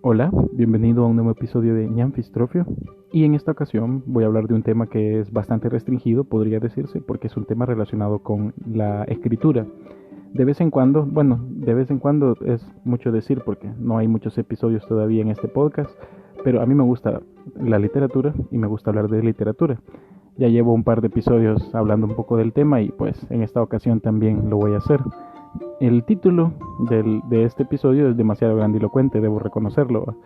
Hola, bienvenido a un nuevo episodio de Ñanfistrofio. Y en esta ocasión voy a hablar de un tema que es bastante restringido, podría decirse, porque es un tema relacionado con la escritura. De vez en cuando es mucho decir porque no hay muchos episodios todavía en este podcast, pero a mí me gusta la literatura y me gusta hablar de literatura. Ya llevo un par de episodios hablando un poco del tema y pues en esta ocasión también lo voy a hacer. El título de este episodio es demasiado grandilocuente, debo reconocerlo,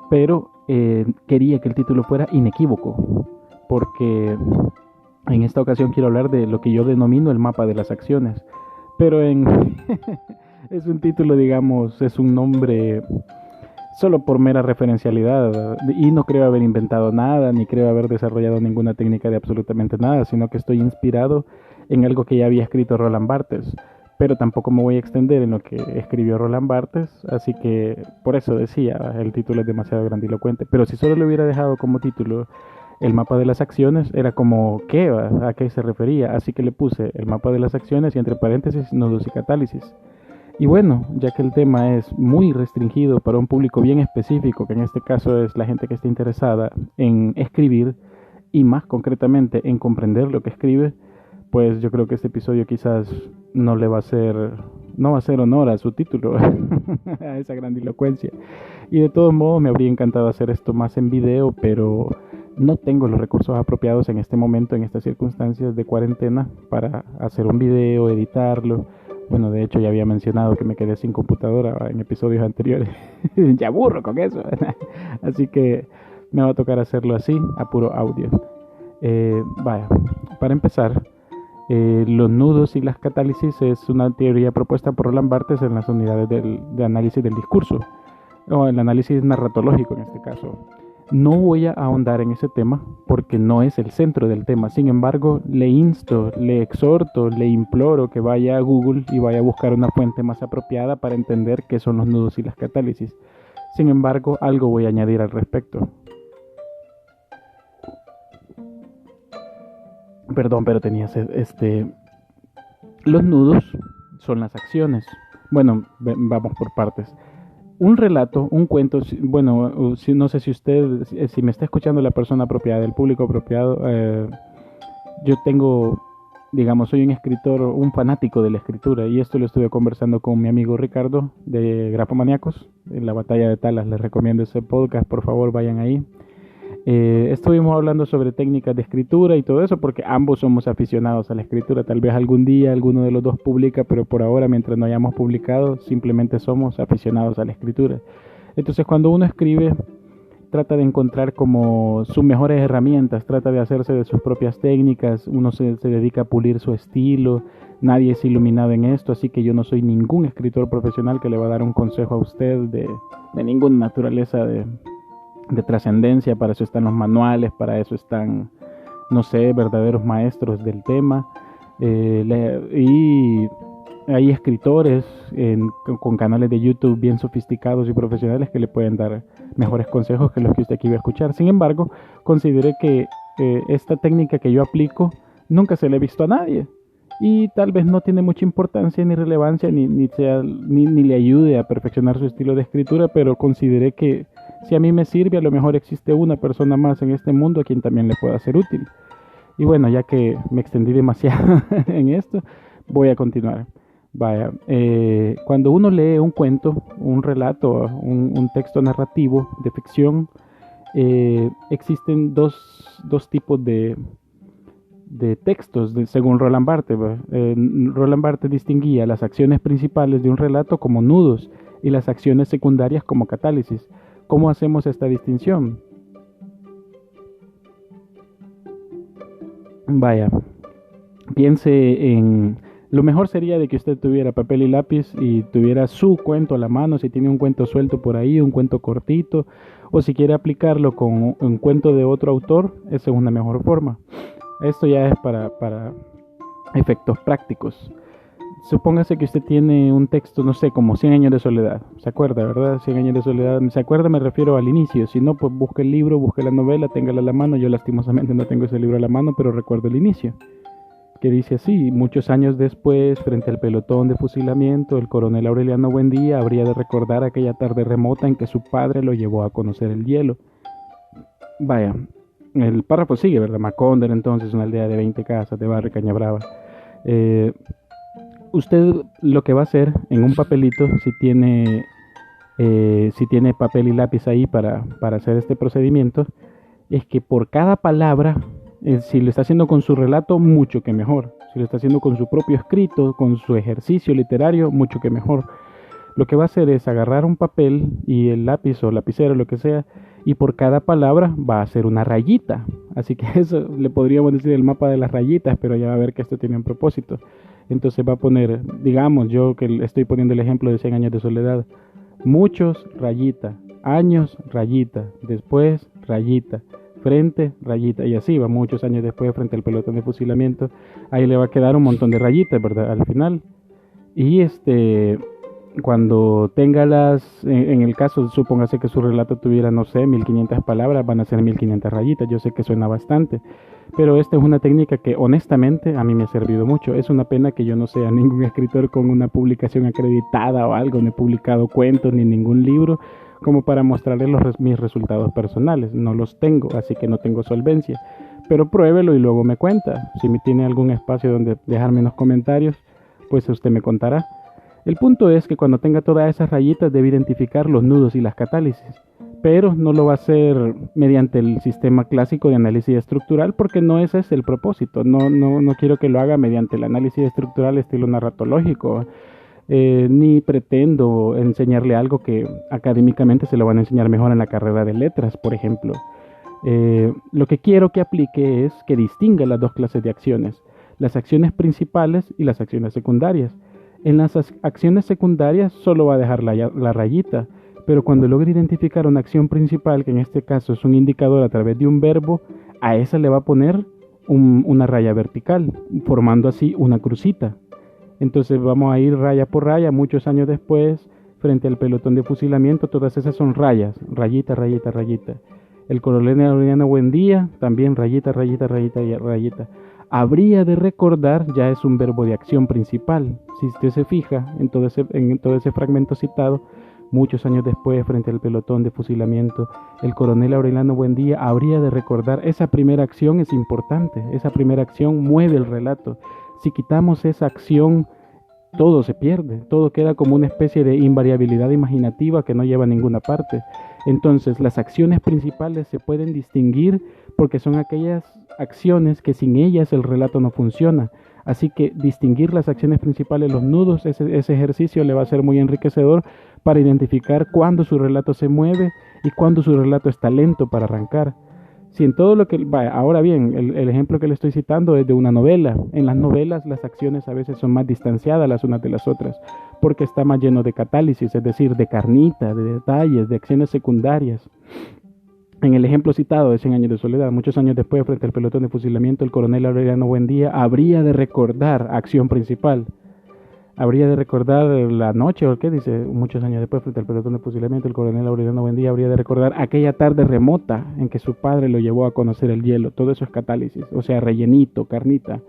pero quería que el título fuera inequívoco, porque en esta ocasión quiero hablar de lo que yo denomino el mapa de las acciones, pero es un título, digamos, es un nombre solo por mera referencialidad, y no creo haber inventado nada, ni creo haber desarrollado ninguna técnica de absolutamente nada, sino que estoy inspirado en algo que ya había escrito Roland Barthes, pero tampoco me voy a extender en lo que escribió Roland Barthes, así que por eso decía, el título es demasiado grandilocuente, pero si solo lo hubiera dejado como título el mapa de las acciones, era como, ¿qué? ¿A qué se refería? Así que le puse el mapa de las acciones y entre paréntesis nodos y catálisis. Y bueno, ya que el tema es muy restringido para un público bien específico, que en este caso es la gente que está interesada en escribir y más concretamente en comprender lo que escribe, pues yo creo que este episodio quizás no le va a hacer, no va a hacer honor a su título, a esa grandilocuencia. Y de todos modos me habría encantado hacer esto más en video, pero no tengo los recursos apropiados en este momento, en estas circunstancias de cuarentena, para hacer un video, editarlo. Bueno, de hecho ya había mencionado que me quedé sin computadora en episodios anteriores. Ya aburro con eso. Así que me va a tocar hacerlo así, a puro audio. Vaya, para empezar, los nudos y las catálisis es una teoría propuesta por Roland Barthes en las unidades de análisis del discurso, o el análisis narratológico en este caso. No voy a ahondar en ese tema porque no es el centro del tema. Sin embargo, le insto, le exhorto, le imploro que vaya a Google y vaya a buscar una fuente más apropiada para entender qué son los nudos y las catálisis. Sin embargo, algo voy a añadir al respecto. Perdón, pero tenías los nudos son las acciones. Bueno, vamos por partes. Un relato, un cuento, bueno, no sé si usted, si me está escuchando la persona apropiada, el público apropiado, yo tengo, digamos, soy un escritor, un fanático de la escritura, y esto lo estuve conversando con mi amigo Ricardo de Grafomaníacos, en la Batalla de Talas. Les recomiendo ese podcast, por favor vayan ahí. Estuvimos hablando sobre técnicas de escritura y todo eso porque ambos somos aficionados a la escritura. Tal vez algún día alguno de los dos publica, pero por ahora, mientras no hayamos publicado, simplemente somos aficionados a la escritura. Entonces, cuando uno escribe, trata de encontrar como sus mejores herramientas, trata de hacerse de sus propias técnicas, uno se dedica a pulir su estilo. Nadie es iluminado en esto, así que yo no soy ningún escritor profesional que le va a dar un consejo a usted de ninguna naturaleza de trascendencia. Para eso están los manuales, para eso están, no sé, verdaderos maestros del tema. Y hay escritores con canales de YouTube bien sofisticados y profesionales que le pueden dar mejores consejos que los que usted aquí va a escuchar. Sin embargo, consideré que esta técnica que yo aplico nunca se la he visto a nadie. Y tal vez no tiene mucha importancia ni relevancia, ni le ayude a perfeccionar su estilo de escritura, pero consideré que si a mí me sirve, a lo mejor existe una persona más en este mundo a quien también le pueda ser útil. Y bueno, ya que me extendí demasiado en esto, voy a continuar. Vaya, cuando uno lee un cuento, un relato, un texto narrativo de ficción, existen dos tipos de textos, según Roland Barthes. Roland Barthes distinguía las acciones principales de un relato como nudos y las acciones secundarias como catálisis. ¿Cómo hacemos esta distinción? Vaya, piense en... Lo mejor sería de que usted tuviera papel y lápiz y tuviera su cuento a la mano, si tiene un cuento suelto por ahí, un cuento cortito, o si quiere aplicarlo con un cuento de otro autor, esa es una mejor forma. Esto ya es para efectos prácticos. Supóngase que usted tiene un texto, no sé, como 100 años de soledad. ¿Se acuerda, verdad? 100 años de soledad. ¿Se acuerda? Me refiero al inicio. Si no, pues busque el libro, busque la novela, téngala a la mano. Yo lastimosamente no tengo ese libro a la mano, pero recuerdo el inicio. que dice así: muchos años después, frente al pelotón de fusilamiento, el coronel Aureliano Buendía habría de recordar aquella tarde remota en que su padre lo llevó a conocer el hielo. Vaya, el párrafo sigue, ¿verdad? Macondo era entonces una aldea de 20 casas de barrio Cañabrava. Eh, Usted lo que va a hacer en un papelito, si tiene papel y lápiz ahí para hacer este procedimiento, es que por cada palabra, si lo está haciendo con su relato, mucho que mejor. Si lo está haciendo con su propio escrito, con su ejercicio literario, mucho que mejor. Lo que va a hacer es agarrar un papel y el lápiz o lapicero, lo que sea, y por cada palabra va a hacer una rayita. Así que eso le podríamos decir el mapa de las rayitas, pero ya va a ver que esto tiene un propósito. Entonces va a poner, digamos, yo que estoy poniendo el ejemplo de 100 años de soledad: muchos, rayita; años, rayita; después, rayita; frente, rayita. Y así va, muchos años después, frente al pelotón de fusilamiento. Ahí le va a quedar un montón de rayitas, ¿verdad? Al final. Y cuando tenga en el caso, supóngase que su relato tuviera, no sé, 1500 palabras, van a ser 1500 rayitas. Yo sé que suena bastante, pero esta es una técnica que honestamente a mí me ha servido mucho. Es una pena que yo no sea ningún escritor con una publicación acreditada o algo, no he publicado cuentos ni ningún libro como para mostrarles mis resultados personales. No los tengo, así que no tengo solvencia, pero pruébelo y luego me cuenta. Si me tiene algún espacio donde dejarme unos comentarios, pues usted me contará. El punto es que cuando tenga todas esas rayitas debe identificar los nudos y las catálisis, pero no lo va a hacer mediante el sistema clásico de análisis estructural, porque no ese es el propósito. No quiero que lo haga mediante el análisis estructural estilo narratológico, ni pretendo enseñarle algo que académicamente se lo van a enseñar mejor en la carrera de letras, por ejemplo. Lo que quiero que aplique es que distinga las dos clases de acciones: las acciones principales y las acciones secundarias. En las acciones secundarias solo va a dejar la rayita, pero cuando logre identificar una acción principal, que en este caso es un indicador a través de un verbo, a esa le va a poner una raya vertical, formando así una crucita. Entonces vamos a ir raya por raya. Muchos años después, frente al pelotón de fusilamiento, todas esas son rayas: rayita, rayita, rayita. El coronel Aureliano Buendía, también rayita, rayita, rayita, rayita. Habría de recordar ya es un verbo de acción principal. Si usted se fija en todo ese fragmento citado: muchos años después, frente al pelotón de fusilamiento, el coronel Aureliano Buendía habría de recordar. Esa primera acción es importante. Esa primera acción mueve el relato. Si quitamos esa acción, todo se pierde, todo queda como una especie de invariabilidad imaginativa que no lleva a ninguna parte. Entonces, las acciones principales se pueden distinguir porque son aquellas acciones que sin ellas el relato no funciona. Así que distinguir las acciones principales, los nudos, ese ejercicio le va a ser muy enriquecedor para identificar cuándo su relato se mueve y cuándo su relato está lento para arrancar. Si en todo lo que... Ahora bien, el ejemplo que le estoy citando es de una novela. En las novelas las acciones a veces son más distanciadas las unas de las otras, porque está más lleno de catálisis, es decir, de carnita, de detalles, de acciones secundarias. En el ejemplo citado de 100 años de soledad, muchos años después, frente al pelotón de fusilamiento, el coronel Aureliano Buendía habría de recordar acción principal. Habría de recordar la noche, ¿o qué dice? Muchos años después, frente al pelotón de fusilamiento, el coronel Aureliano Buendía habría de recordar aquella tarde remota en que su padre lo llevó a conocer el hielo. Todo eso es catálisis, o sea, rellenito, carnita.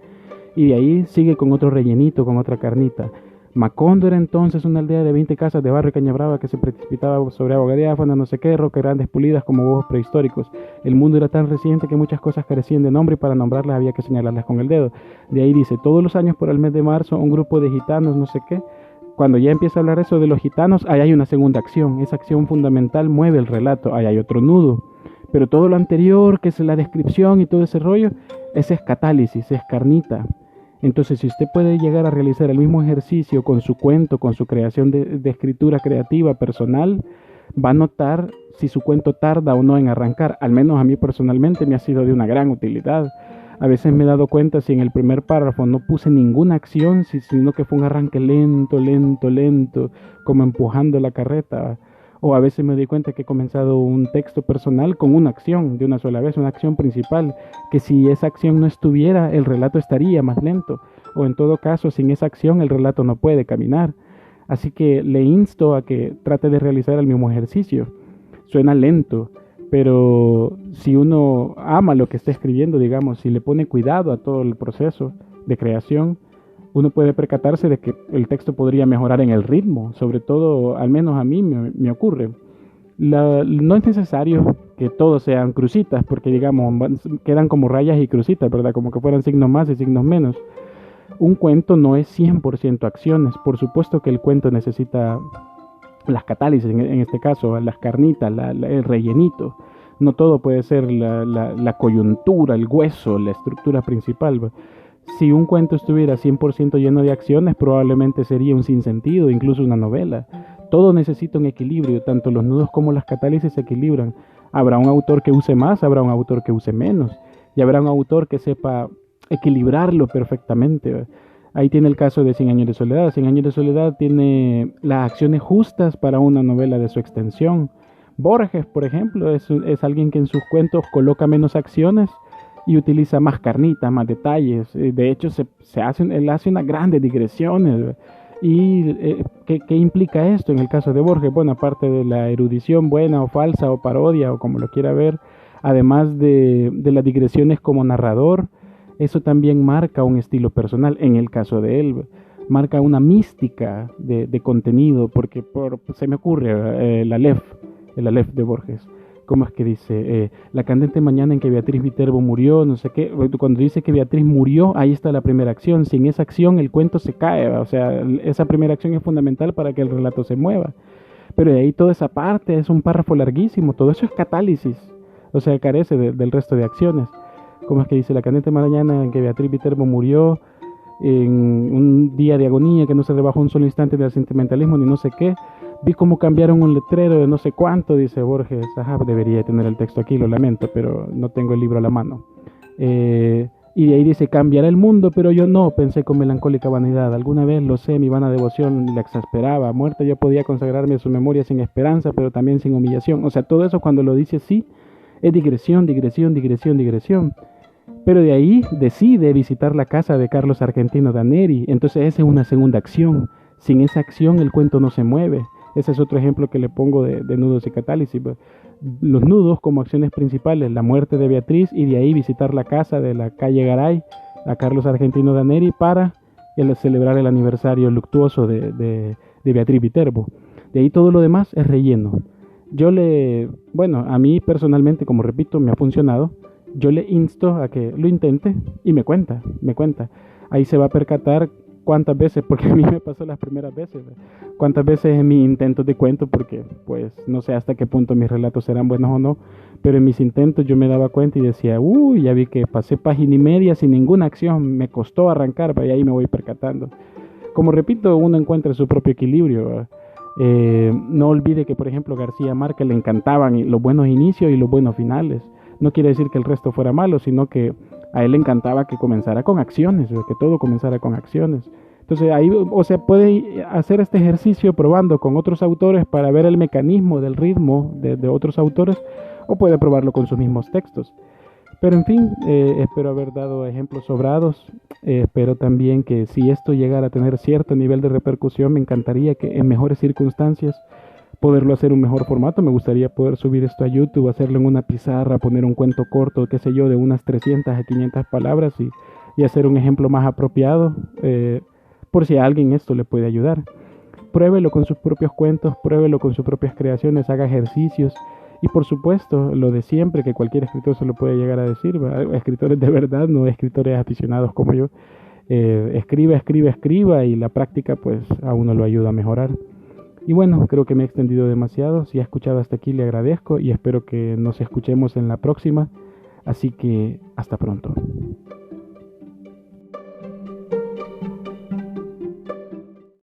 Y de ahí sigue con otro rellenito, con otra carnita. Macondo era entonces una aldea de 20 casas de barrio Cañabrava que se precipitaba sobre agua diáfana, no sé qué, rocas grandes pulidas como huevos prehistóricos. El mundo era tan reciente que muchas cosas carecían de nombre y para nombrarlas había que señalarlas con el dedo. De ahí dice: todos los años por el mes de marzo un grupo de gitanos, no sé qué. Cuando ya empieza a hablar eso de los gitanos, ahí hay una segunda acción. Esa acción fundamental mueve el relato, ahí hay otro nudo. Pero todo lo anterior, que es la descripción y todo ese rollo, ese es catálisis, es carnita. Entonces, si usted puede llegar a realizar el mismo ejercicio con su cuento, con su creación de escritura creativa personal, va a notar si su cuento tarda o no en arrancar. Al menos a mí personalmente me ha sido de una gran utilidad. A veces me he dado cuenta si en el primer párrafo no puse ninguna acción, sino que fue un arranque lento, lento, lento, como empujando la carreta. O a veces me doy cuenta que he comenzado un texto personal con una acción de una sola vez, una acción principal, que si esa acción no estuviera, el relato estaría más lento. O en todo caso, sin esa acción, el relato no puede caminar. Así que le insto a que trate de realizar el mismo ejercicio. Suena lento, pero si uno ama lo que está escribiendo, digamos, si le pone cuidado a todo el proceso, de creación, uno puede percatarse de que el texto podría mejorar en el ritmo, sobre todo, al menos a mí me ocurre. No es necesario que todos sean crucitas, porque digamos, quedan como rayas y crucitas, ¿verdad? Como que fueran signos más y signos menos. Un cuento no es 100% acciones. Por supuesto que el cuento necesita las catálisis, en este caso, las carnitas, el rellenito. No todo puede ser la coyuntura, el hueso, la estructura principal. Si un cuento estuviera 100% lleno de acciones, probablemente sería un sinsentido, incluso una novela. Todo necesita un equilibrio, tanto los nudos como las catálisis se equilibran. Habrá un autor que use más, habrá un autor que use menos, y habrá un autor que sepa equilibrarlo perfectamente. Ahí tiene el caso de Cien años de soledad. Cien años de soledad tiene las acciones justas para una novela de su extensión. Borges, por ejemplo, es alguien que en sus cuentos coloca menos acciones y utiliza más carnitas, más detalles. De hecho, él hace unas grandes digresiones. ¿Y qué implica esto en el caso de Borges? Bueno, aparte de la erudición buena o falsa o parodia o como lo quiera ver, además de las digresiones como narrador, eso también marca un estilo personal. En el caso de él, marca una mística de contenido, porque se me ocurre el Aleph de Borges. ¿Cómo es que dice? La candente mañana en que Beatriz Viterbo murió, no sé qué. Cuando dice que Beatriz murió, ahí está la primera acción. Sin esa acción el cuento se cae. O sea, esa primera acción es fundamental para que el relato se mueva. Pero de ahí toda esa parte es un párrafo larguísimo. Todo eso es catálisis. O sea, carece del resto de acciones. ¿Cómo es que dice? La candente mañana en que Beatriz Viterbo murió, en un día de agonía que no se rebajó un solo instante del sentimentalismo ni no sé qué. Vi cómo cambiaron un letrero de no sé cuánto, dice Borges. Ajá, debería tener el texto aquí, lo lamento, pero no tengo el libro a la mano. Y de ahí dice, cambiará el mundo, pero yo no, pensé con melancólica vanidad. Alguna vez lo sé, mi vana devoción la exasperaba. Muerta yo podía consagrarme a su memoria sin esperanza, pero también sin humillación. O sea, todo eso cuando lo dice sí, es digresión, digresión, digresión, digresión. Pero de ahí decide visitar la casa de Carlos Argentino Daneri. Entonces esa es una segunda acción. Sin esa acción el cuento no se mueve. Ese es otro ejemplo que le pongo de nudos y catálisis. Los nudos como acciones principales, la muerte de Beatriz y de ahí visitar la casa de la calle Garay a Carlos Argentino Daneri para celebrar el aniversario luctuoso de Beatriz Viterbo. De ahí todo lo demás es relleno. A mí personalmente, como repito, me ha funcionado. Yo le insto a que lo intente y me cuenta. Ahí se va a percatar cuántas veces, porque a mí me pasó las primeras veces, cuántas veces en mis intentos de cuento, porque pues no sé hasta qué punto mis relatos serán buenos o no, pero en mis intentos yo me daba cuenta y decía, ya vi que pasé página y media sin ninguna acción, me costó arrancar, y ahí me voy percatando. Como repito, uno encuentra su propio equilibrio. No olvide que, por ejemplo, García Márquez le encantaban los buenos inicios y los buenos finales. No quiere decir que el resto fuera malo, sino que a él le encantaba que comenzara con acciones, que todo comenzara con acciones. Entonces ahí, puede hacer este ejercicio probando con otros autores para ver el mecanismo del ritmo de otros autores, o puede probarlo con sus mismos textos. Pero en fin, espero haber dado ejemplos sobrados. Espero también que si esto llegara a tener cierto nivel de repercusión, me encantaría que en mejores circunstancias poderlo hacer un mejor formato. Me gustaría poder subir esto a YouTube, hacerlo en una pizarra, poner un cuento corto, qué sé yo, de unas 300 a 500 palabras y hacer un ejemplo más apropiado, por si a alguien esto le puede ayudar. Pruébelo con sus propios cuentos, pruébelo con sus propias creaciones, haga ejercicios y por supuesto lo de siempre que cualquier escritor se lo puede llegar a decir, ¿verdad? Escritores de verdad, no escritores aficionados como yo. Escriba y la práctica pues a uno lo ayuda a mejorar. Y bueno, creo que me he extendido demasiado. Si ha escuchado hasta aquí le agradezco y espero que nos escuchemos en la próxima. Así que hasta pronto.